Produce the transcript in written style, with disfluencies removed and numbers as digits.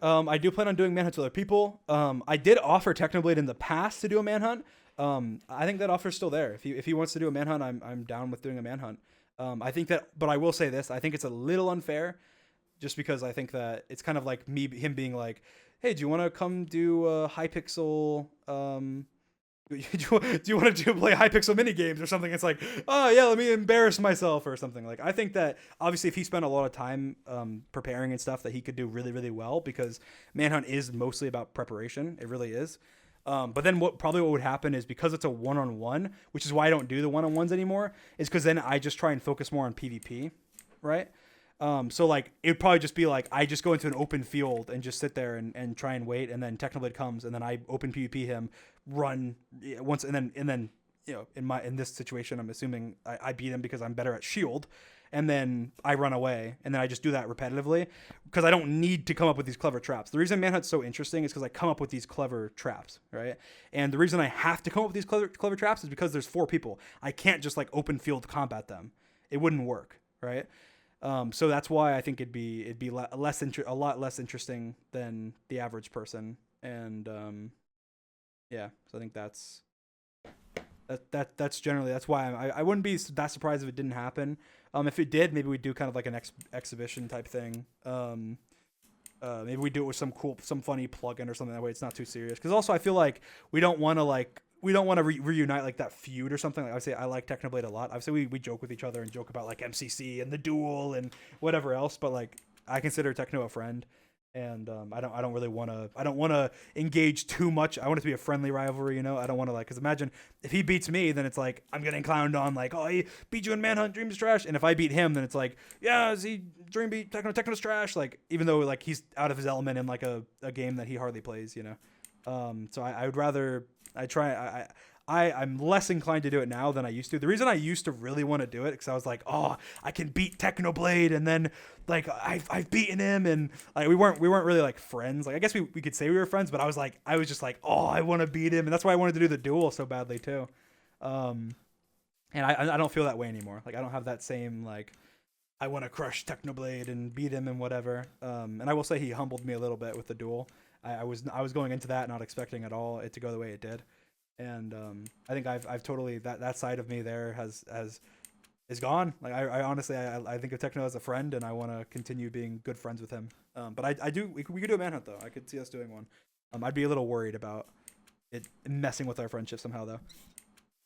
I do plan on doing manhunts with other people. I did offer Technoblade in the past to do a manhunt. I think that offer's still there. If he wants to do a manhunt, I'm down with doing a manhunt. I think that, but I will say this: I think it's a little unfair, just because I think that it's kind of like him being like, "Hey, do you want to come do a Hypixel? Do you want to play Hypixel mini games or something?" It's like, "Oh yeah, let me embarrass myself" or something. Like I think that obviously if he spent a lot of time preparing and stuff, that he could do really really well, because Manhunt is mostly about preparation. It really is. But then what would happen is, because it's a one-on-one, which is why I don't do the one-on-ones anymore, is because then I just try and focus more on PvP, right? So like it'd probably just be like I just go into an open field and just sit there and try and wait, and then Technoblade comes, and then I open PvP him, run once, and then in this situation I'm assuming I beat him because I'm better at shield, and then I run away, and then I just do that repetitively because I don't need to come up with these clever traps. The reason Manhunt's so interesting is because I come up with these clever traps, right? And the reason I have to come up with these clever traps is because there's 4 people. I can't just like open field combat them. It wouldn't work, right? So that's why I think it'd be a lot less interesting than the average person, and yeah. So I think that's generally, that's why I wouldn't be that surprised if it didn't happen. If it did, maybe we'd do kind of like an exhibition type thing. Maybe we do it with some funny plugin or something. That way it's not too serious. Because also I feel like we don't want to reunite like that feud or something. Like I say, I like Technoblade a lot. Obviously, we joke with each other and joke about like MCC and the duel and whatever else. But like, I consider Techno a friend, and I don't really want to. I don't want to engage too much. I want it to be a friendly rivalry. I don't want to, like, because imagine if he beats me, then it's like I'm getting clowned on, like, oh, he beat you in Manhunt, Dream's trash. And if I beat him, then it's like, yeah, is he Dream beat Techno's trash? Like, even though like he's out of his element in like a game that he hardly plays. So I would rather I try I'm less inclined to do it now than I used to. The reason I used to really want to do it because I was like, oh, I can beat Technoblade, and then like I've beaten him, and like we weren't really like friends. Like I guess we could say we were friends, but I was just like, oh, I want to beat him, and that's why I wanted to do the duel so badly too. Um, and I don't feel that way anymore. Like I don't have that same like I want to crush Technoblade and beat him and whatever. And I will say he humbled me a little bit with the duel. I was going into that not expecting at all it to go the way it did, and I think I've totally that side of me there has is gone. Like I honestly I think of Techno as a friend, and I want to continue being good friends with him. But I do we could do a manhunt though. I could see us doing one. I'd be a little worried about it messing with our friendship somehow though.